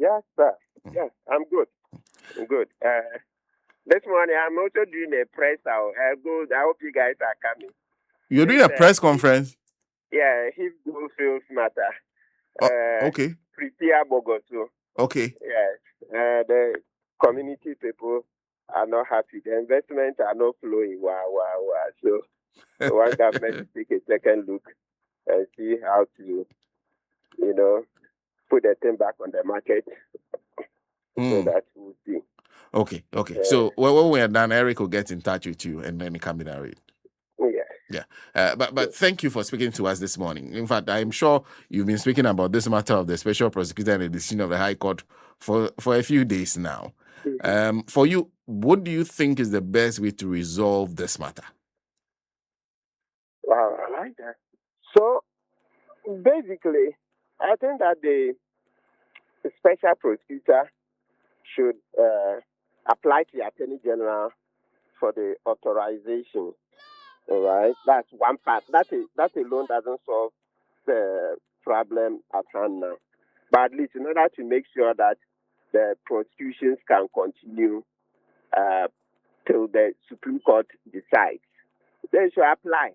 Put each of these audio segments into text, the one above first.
Yes, sir. Yes, I'm good. I'm good. This morning I'm also doing a press out. I hope you guys are coming. You're doing It's a press conference? his go feels matter. Oh, okay. Prepare Bogoto. Okay. Yes. The community people are not happy. The investment are not flowing. Wow, wow, wow. So one government to take a second look and see how to, you know, put the thing back on the market so that we'll see. Okay. Uh, So when we are done, Eric will get in touch with you and then it can be narrated. yeah. But thank you for speaking to us this morning. In fact, I'm sure you've been speaking about this matter of the special prosecutor and the decision of the High Court for a few days now. For you, what do you think is the best way to resolve this matter? Wow, I like that. So basically, I think that the special prosecutor should apply to the Attorney General for the authorization. All right, that's one part. That alone doesn't solve the problem at hand now. But at least in order to make sure that the prosecutions can continue till the Supreme Court decides, they should apply.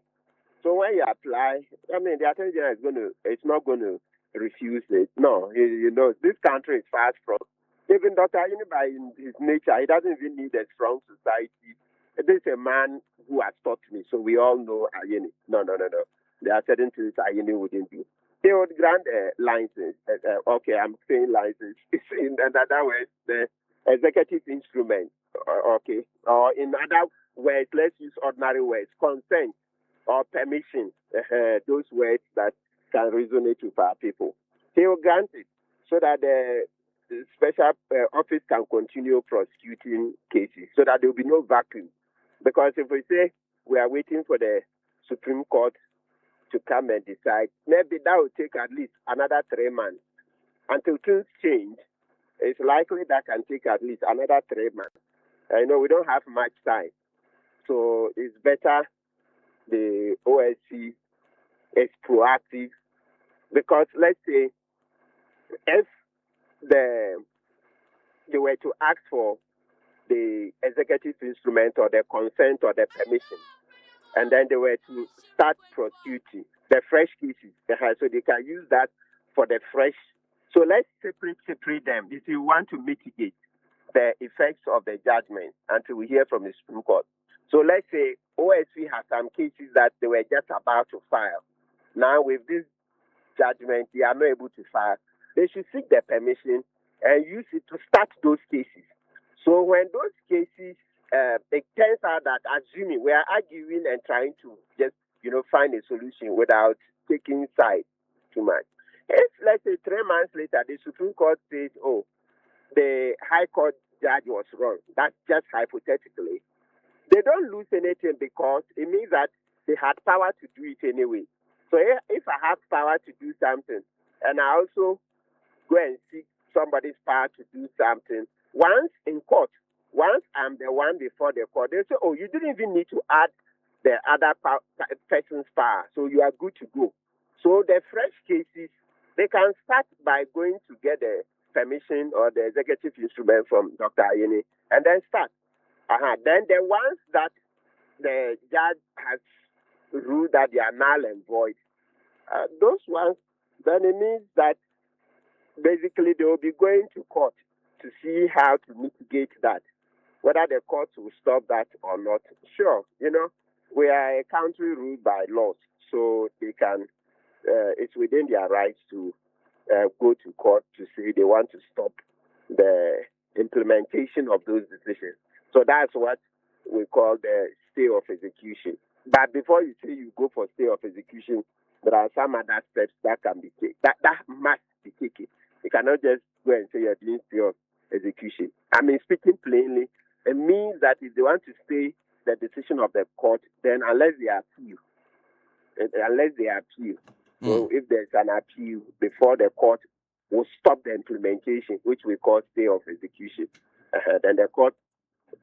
So when you apply, I mean, the Attorney General it's not going to refuse it. No, you know, this country is far from. Even Dr. Ayini, by his nature, he doesn't even need a strong society. This is a man who has taught me, so we all know Ayini. No. There are certain things Ayini wouldn't do. They would grant a license. Okay, I'm saying license. In other words, the executive instrument. Okay. Or in other words, let's use ordinary words, consent or permission, those words that can resonate with our people. He will grant it so that the special office can continue prosecuting cases so that there will be no vacuum. Because if we say we are waiting for the Supreme Court to come and decide, maybe that will take at least another 3 months. Until things change, it's likely that can take at least another 3 months. I know we don't have much time. So it's better the OSC is proactive because let's say if they were to ask for the executive instrument or the consent or the permission, and then they were to start prosecuting the fresh cases, so they can use that for the fresh. So let's separate them if you want to mitigate the effects of the judgment until we hear from the Supreme Court. So let's say OSC has some cases that they were just about to file. Now with this judgment, they are not able to file. They should seek the permission and use it to start those cases. So when those cases, it turns out that assuming we are arguing and trying to just, find a solution without taking sides too much. If, let's say, 3 months later, the Supreme Court says, oh, the High Court judge was wrong, that's just hypothetically, they don't lose anything because it means that they had power to do it anyway. So if I have power to do something and I also go and seek somebody's power to do something, once in court, once I'm the one before the court, they say, oh, you didn't even need to add the other person's power, so you are good to go. So the fresh cases, they can start by going to get the permission or the executive instrument from Dr. Ayini and then start. Then the ones that the judge has ruled that they are null and void, those ones, then it means that basically they will be going to court to see how to mitigate that, whether the courts will stop that or not. Sure, we are a country ruled by laws, so they can, it's within their rights to go to court to say they want to stop the implementation of those decisions. So that's what we call the stay of execution. But before you say you go for stay of execution, there are some other steps that can be taken. That must be taken. You cannot just go and say you're doing stay of execution. I mean, speaking plainly, it means that if they want to stay the decision of the court, then unless they appeal, so if there's an appeal before the court will stop the implementation, which we call stay of execution, then the court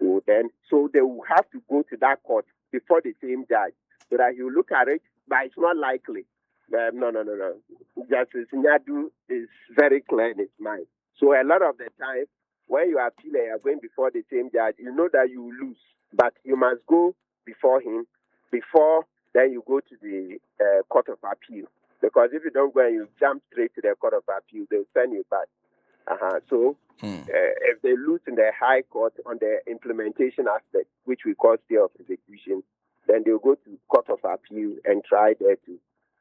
will then, so they will have to go to that court before the same judge so that he will look at it, but it's not likely. No. Justice Nyadu is very clear in his mind So a lot of the time, when you appeal and you're going before the same judge, you know that you will lose, but you must go before him before then you go to the Court of Appeal. Because if you don't go and you jump straight to the Court of Appeal, they'll send you back. So if they lose in the High Court on the implementation aspect, which we call stay of execution, then they'll go to Court of Appeal and try there too.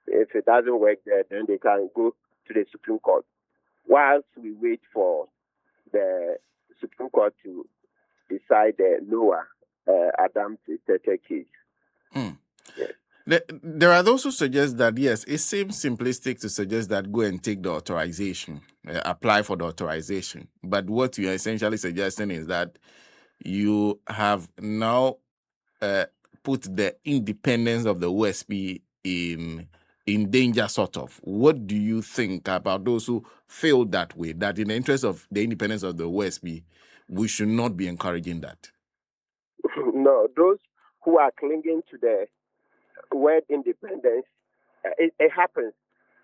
If it doesn't work there, then they can go to the Supreme Court. Whilst we wait for the Supreme Court to decide the Noah Adams Tete case. Yes. There are those who suggest that, yes, it seems simplistic to suggest that go and take the authorization, apply for the authorization. But what you're essentially suggesting is that you have now put the independence of the OSP in danger, sort of. What do you think about those who feel that way, that in the interest of the independence of the OSP, we should not be encouraging that? No, those who are clinging to the word independence, it happens.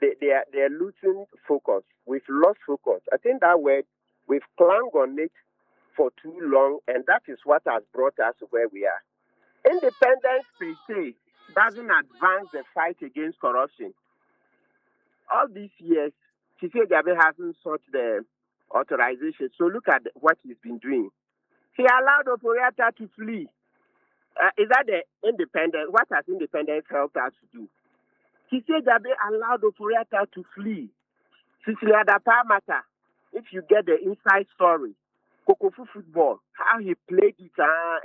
They're losing focus. We've lost focus. I think that word, we've clung on it for too long, and that is what has brought us where we are. Independence, per se, doesn't advance the fight against corruption. All these years, Chief Jabe hasn't sought the authorization. So look at what he's been doing. He allowed operator to flee. Is that the independence? What has independence helped us to do? Chief Jabe allowed operator to flee. Cecilia Dapa matter. If you get the inside story, Kokofu football, how he played it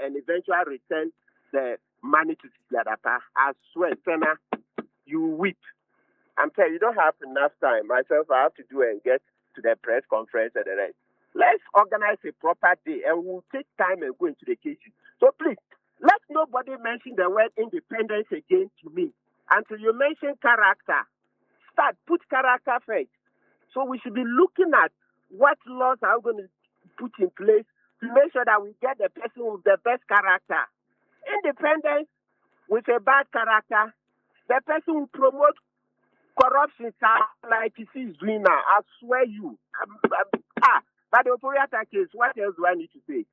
and eventually returned the money to Cecilia Dapa. I swear, Senna, you weep. I'm telling you, you don't have enough time. Myself, I have to do and get to the press conference and the rest. Let's organize a proper day and we'll take time and go into the cases. So please, let nobody mention the word independence again to me. Until you mention character, put character first. So we should be looking at what laws are we going to put in place to make sure that we get the person with the best character. Independence with a bad character, the person who promotes corruption like you see is doing now. I swear you. But the operator case, what else do I need to say?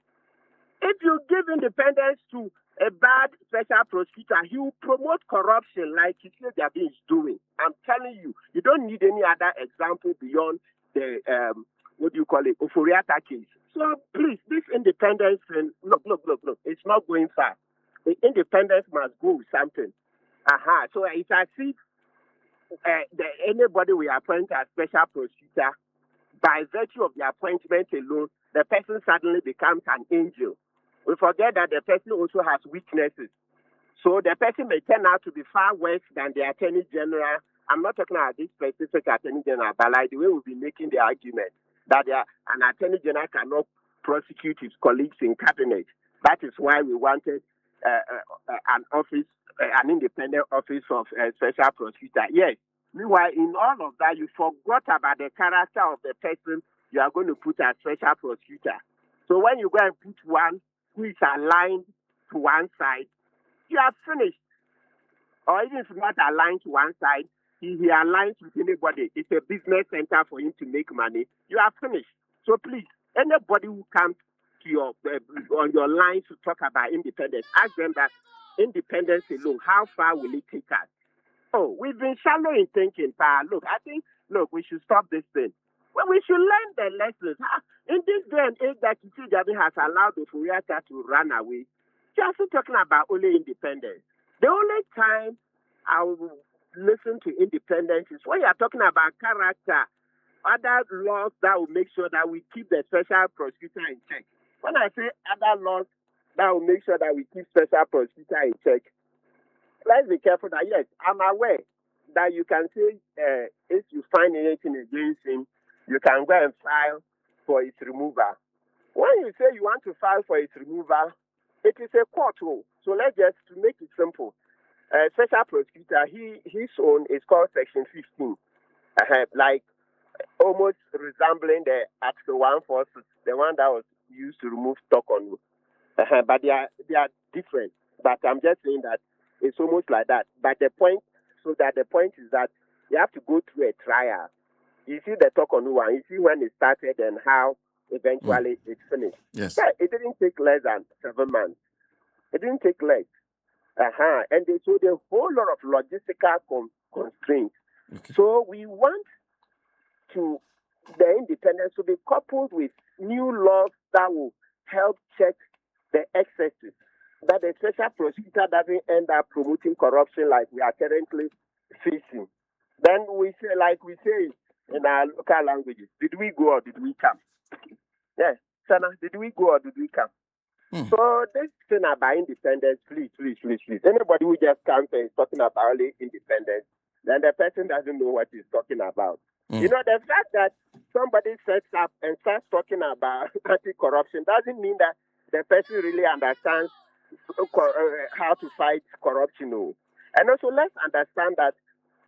If you give independence to a bad special prosecutor, he will promote corruption like Jabe is doing. I'm telling you, you don't need any other example beyond the, Oforiata case. So please, this independence, look, it's not going far. The independence must go with something. So it's as if anybody we appoint as special prosecutor, by virtue of the appointment alone, the person suddenly becomes an angel. We forget that the person also has weaknesses. So the person may turn out to be far worse than the Attorney General. I'm not talking about this specific Attorney General, but like the way we'll be making the argument that an Attorney General cannot prosecute his colleagues in cabinet. That is why we wanted an independent office of special prosecutor. Yes. Meanwhile, in all of that, you forgot about the character of the person you are going to put as special prosecutor. So when you go and put one who is aligned to one side, you are finished. Or even if not aligned to one side, he aligns with anybody. It's a business center for him to make money. You are finished. So please, anybody who comes to your on your line to talk about independence, ask them that independence alone, how far will it take us? Oh, we've been shallow in thinking, pa. I think we should stop this thing. Well, we should learn the lessons. In this day and age that Jabe has allowed the Furiata to run away, you're also talking about only independence. The only time I will listen to independence is when you're talking about character, other laws that will make sure that we keep the special prosecutor in check. When I say other laws that will make sure that we keep special prosecutor in check, let's be careful that, yes, I'm aware that you can say if you find anything against him, you can go and file for its removal. When you say you want to file for its removal, it is a court rule. So let's just, to make it simple, special prosecutor, his own is called Section 15, like almost resembling the Article 146, the one that was used to remove stock on. But they are different. But I'm just saying that it's almost like that. But the point is that you have to go through a trial. You see the talk on one. You see when it started and how eventually it finished. Yes. Yeah, it didn't take less than 7 months. It didn't take less. And they showed a whole lot of logistical constraints. Okay. So we want to the independence to be coupled with new laws that will help check the excesses, that the special prosecutor doesn't end up promoting corruption like we are currently facing. Then we say, like we say in our local languages, did we go or did we come? Yes, Sana, did we go or did we come? So this thing about independence, please. Anybody who just comes and is talking about only independence, then the person doesn't know what he's talking about. You know, the fact that somebody sets up and starts talking about anti-corruption doesn't mean that the person really understands how to fight corruption. No. And also, let's understand that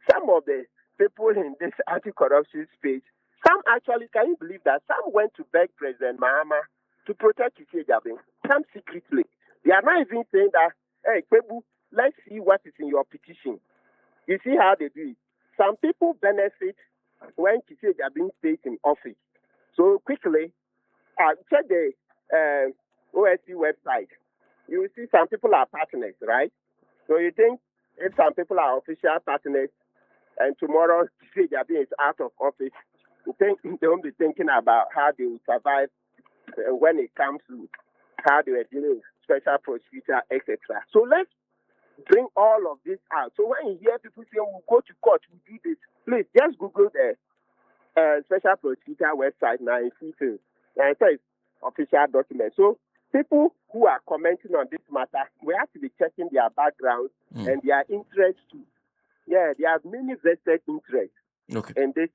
some of the people in this anti-corruption space, some actually, can you believe that some went to beg President Mahama to protect Kpebu, some secretly. They are not even saying that, hey, Kpebu, let's see what is in your petition. You see how they do it. Some people benefit when Kpebu stays in office. So quickly, check the OSC website. You will see some people are partners, right? So you think if some people are official partners and tomorrow Kpebu is out of office, you think they won't be thinking about how they will survive when it comes to how they were dealing with special prosecutor, etc. So let's bring all of this out. So when you hear people say, we'll go to court, we'll do this, please just Google the special prosecutor website now and see things. And it says official documents. So people who are commenting on this matter, we have to be checking their background and their interest too. Yeah, they have many vested interests in this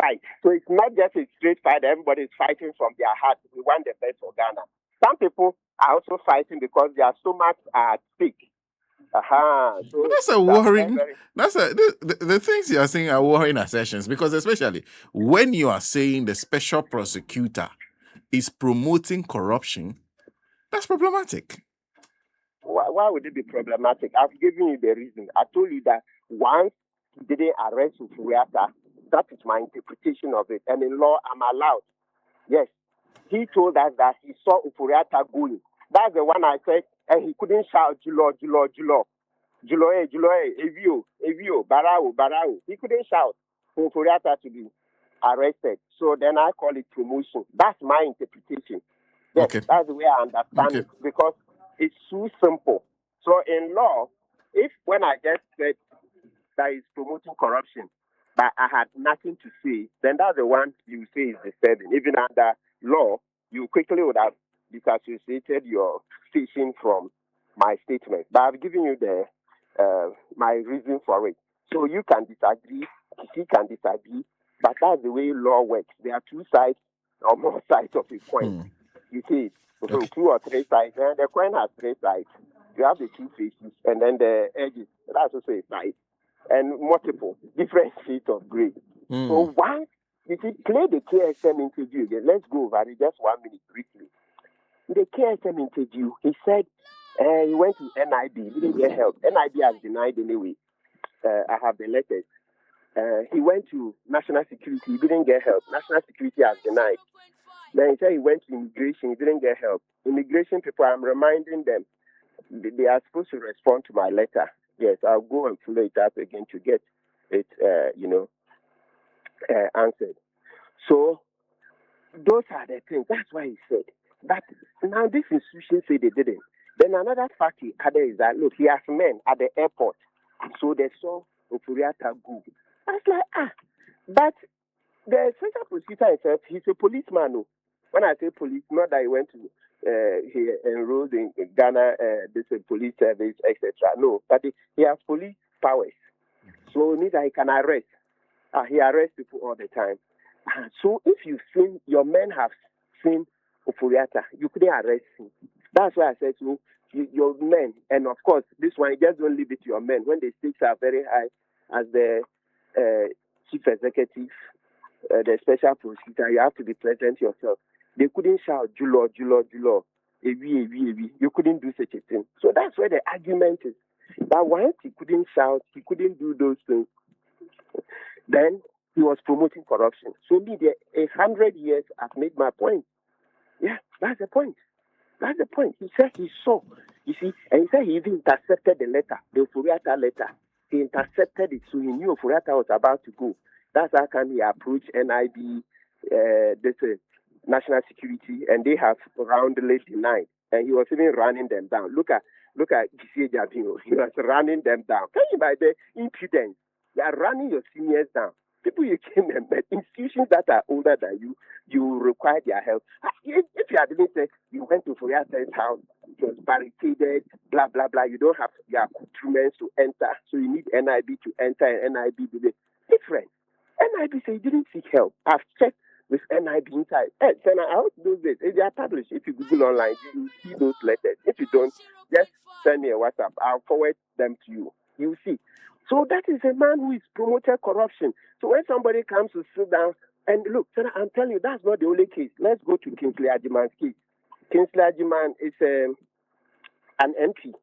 fight. So it's not just a straight fight. Everybody is fighting from their heart. We want the best for Ghana. Some people are also fighting because their stomachs are at stake. So that's a worrying. The things you are saying are worrying assertions, because especially when you are saying the special prosecutor is promoting corruption, that's problematic. Why would it be problematic? I've given you the reason. I told you that once he didn't arrest Ufuriata, that is my interpretation of it. And in law, I'm allowed. Yes. He told us that he saw Ufuriata going. That's the one I said, and he couldn't shout, Julo, Julo, Julo. Julo, Evio, Barao. He couldn't shout for Ufuriata to be arrested. So then I call it promotion. That's my interpretation. Yes, okay. That's the way I understand it, because it's too simple. So in law, if when I just said that is promoting corruption, but I had nothing to say, then that's the one you say is disturbing. Even under law, you quickly would have disassociated your station from my statement. But I've given you the my reason for it. So you can disagree, she can disagree, but that's the way law works. There are two sides or more sides of a coin. You see, two or three sides, and the coin has three sides. You have the two faces, and then the edges. That's also a side. And multiple different shades of gray. So once you see, play the KSM interview again. Let's go over it just 1 minute briefly. In the KSM interview, he said he went to NIB, he didn't get help. NIB has denied anyway. I have the letters. He went to National Security, he didn't get help. National Security has denied. Then he said he went to immigration, he didn't get help. Immigration people, I'm reminding them, they are supposed to respond to my letter. Yes, I'll go and follow it up again to get it, answered. So those are the things. That's why he said that. Now this institution say they didn't. Then another fact he added is that look, he has men at the airport, so they saw Ofuriata go. That's like but the special prosecutor himself, he's a policeman. No. When I say police, not that he went to he enrolled in Ghana, this police service, etc. No, but he has police powers. So it means that he can arrest. He arrests people all the time. So if you've seen, your men have seen Ofuriata, you couldn't arrest him. That's why I said to you, your men, and of course, this one, you just don't leave it to your men. When the stakes are very high, as the chief executive, the special prosecutor, you have to be present yourself. They couldn't shout, Julo, Julo, Julo, Evi. You couldn't do such a thing. So that's where the argument is. That once he couldn't shout, he couldn't do those things, then he was promoting corruption. So me, 100 years, I've made my point. Yeah, that's the point. That's the point. He said he saw. You see, and he said he even intercepted the letter, the Oforiatta letter. He intercepted it, so he knew Oforiatta was about to go. That's how come he approached NIB, national security, and they have roundly denied. And he was even running them down. Look at Gisele Jabino. He was running them down. Can you buy the impudence? You are running your seniors down. People you came and met, institutions that are older than you require their help. If you had even said you went to Foria's house, it was barricaded, blah, blah, blah, you don't have your accoutrements to enter, so you need NIB to enter, and NIB to be different. NIB said you didn't seek help. I've checked with NIB inside. Hey, Senna, I hope those days, they are published. If you Google online, you will see those letters. If you don't, just send me a WhatsApp. I'll forward them to you. You see. So that is a man who is promoted corruption. So when somebody comes to sit down, and look, Senna, I'm telling you, that's not the only case. Let's go to Kingsley Ajiman's case. Kingsley Ajiman is an MP.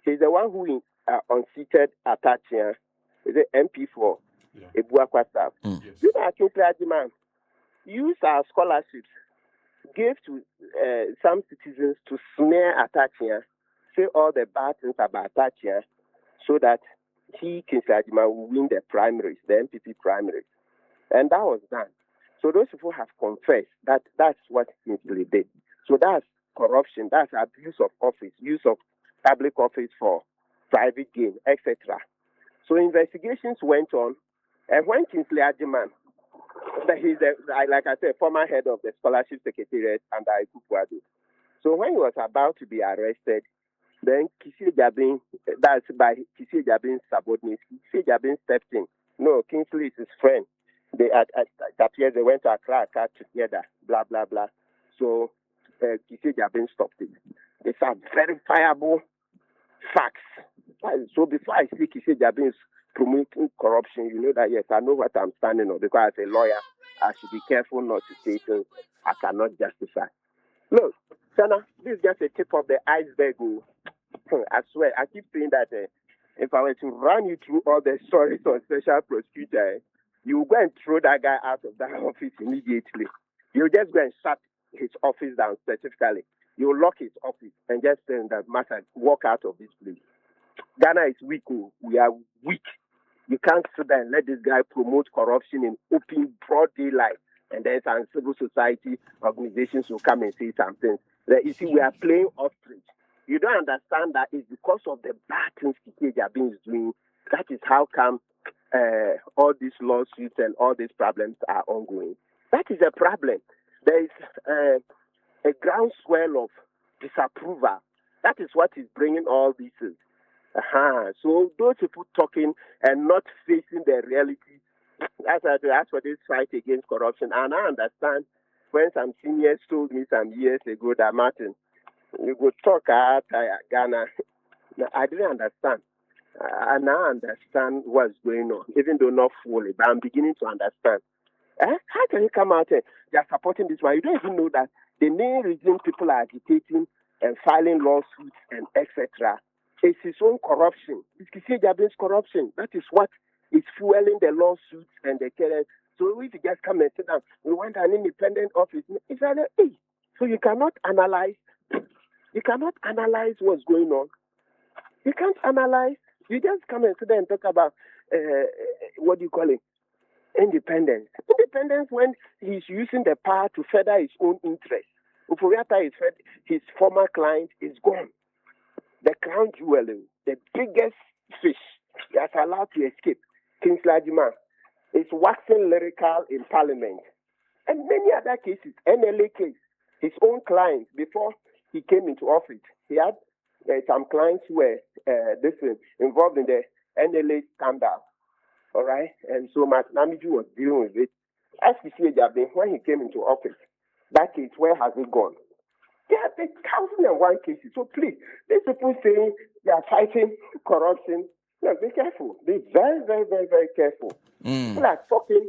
He's the one who unseated Atachia. He's an MP for Kpebu South. You know, Kingsley Ajiman used our scholarships, gave to some citizens to smear Atachia, say all the bad things about Atachia, so that Kingsley Ajiman will win the primaries, the MPP primaries. And that was done. So those people have confessed that that's what Kingsley did. So that's corruption, that's abuse of office, use of public office for private gain, etc. So investigations went on. And when Kingsley Ajiman, he's like I said, former head of the scholarship secretariat under Kpebu. So when he was about to be arrested, then Gisele Jabin, that's by Gisele Jabin's subordinates, Gisele Jabin stepped in. No, Kingsley is his friend. They appears they went to Accra together, blah, blah, blah. So Gisele Jabin stopped it. These are verifiable facts. So before I see Gisele Jabin promoting corruption, you know that, yes, I know what I'm standing on, because as a lawyer, I should be careful not to say things I cannot justify. Look, Sana, this is just a tip of the iceberg. I swear, I keep saying that if I were to run you through all the stories on special prosecutor, you will go and throw that guy out of that office immediately. You'll just go and shut his office down specifically. You'll lock his office and just say that matter, walk out of this place. Ghana is weak. We are weak. You can't sit there and let this guy promote corruption in open, broad daylight. And then some civil society organizations will come and say something. You see, we are playing ostrich. You don't understand that it's because of the bad things Gisele Jabin is doing. That is how come all these lawsuits and all these problems are ongoing. That is a problem. There is a groundswell of disapproval. That is what is bringing all these things. So those people talking and not facing the reality, as for this fight against corruption. And I understand when some seniors told me some years ago that, Martin, you could talk at Ghana. I didn't understand. I now understand what's going on, even though not fully, but I'm beginning to understand. How can you come out and you're supporting this one? You don't even know that the main reason people are agitating and filing lawsuits and etc. is his own corruption. It's Gisele Jabin's corruption. That is what is fueling the lawsuits and the current. So if you just come and sit down, we want an independent office. It's like, hey, so you cannot analyze. You cannot analyze what's going on. You can't analyze. You just come and sit there and talk about what do you call it? Independence. Independence when he's using the power to further his own interests. Oforiatta, his former client, is gone. The crown jewel, the biggest fish that's allowed to escape, Kingsley Ajiman, is waxing lyrical in Parliament. And many other cases, NLA case, his own clients, before he came into office, he had some clients who were involved in the NLA scandal. All right? And so Martin Amiju was dealing with it. As you see, when he came into office, that case, where has it gone? There have been 1,001 cases. So please, these people saying they are fighting corruption, look, be careful. Be very, very, very, very careful. People are talking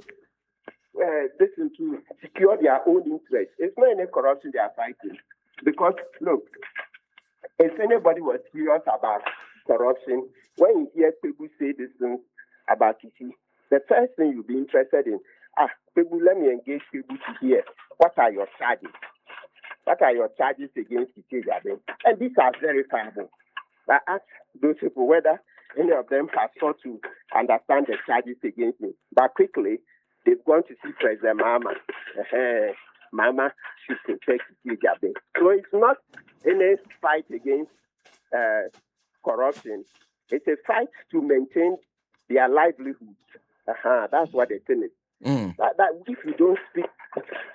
this to secure their own interests. It's not any corruption they are fighting. Because, look, if anybody was serious about corruption, when you hear people say this thing about Kisi, the first thing you'll be interested in, Kpebu, let me engage Kpebu to hear, what are your charges? What are your charges against Kpebu? And these are verifiable. I ask those people whether any of them have sought to understand the charges against me. But quickly, they've gone to see President Mama. Mama should protect Kpebu. So it's not any fight against corruption. It's a fight to maintain their livelihoods. That's what the thing is. That if you don't speak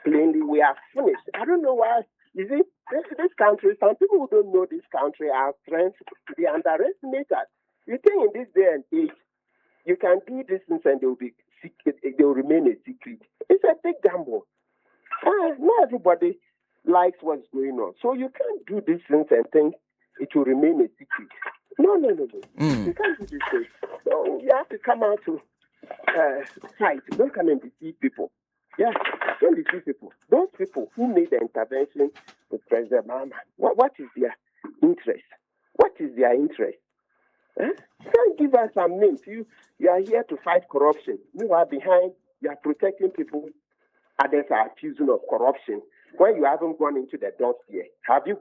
plainly, we are finished. I don't know why. You see, this country, some people who don't know this country, our friends, they underestimate us. You think in this day and age, you can do these things and they will be secret, they will remain a secret. It's a big gamble. Not everybody likes what's going on. So you can't do these things and think it will remain a secret. No. You can't do this thing. So you have to come out to fight. Don't come and deceive people. Yeah, don't deceive people. Those people who made the intervention with President Mama, what is their interest? What is their interest? You can't give us some names. You are here to fight corruption. You are behind, you are protecting people. Others are accusing of corruption. When you haven't gone into the dossier, have you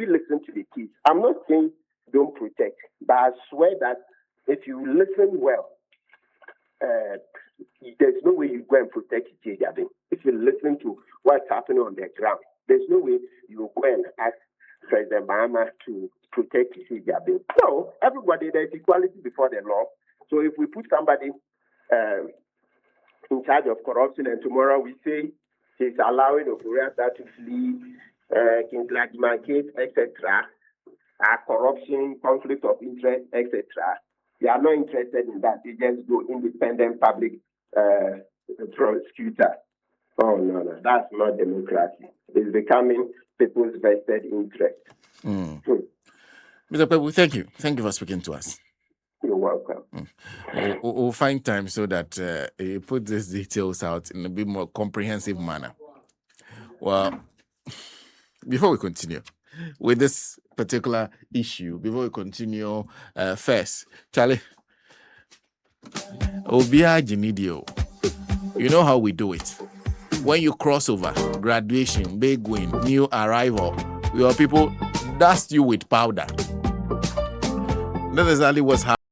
listened to the case? I'm not saying don't protect, but I swear that if you listen well, there's no way you go and protect Kpebu. If you listen to what's happening on the ground, there's no way you go and ask President Mahama to protect Kpebu. No, everybody, there's equality before the law. So if we put somebody in charge of corruption and tomorrow we say he's allowing Okorata to flee, King's Lagman case, etc., corruption, conflict of interest, etc., they are not interested in that. They just go independent public prosecutor. Oh, no. That's not democracy. It's becoming people's vested interest. Mr. Kpebu, thank you. Thank you for speaking to us. You're welcome. We'll find time so that you put these details out in a bit more comprehensive manner. Well, before we continue with this particular issue, first, Charlie, Obia Genidio, you know how we do it. When you cross over, graduation, big win, new arrival, your people dust you with powder. That is exactly what's happening.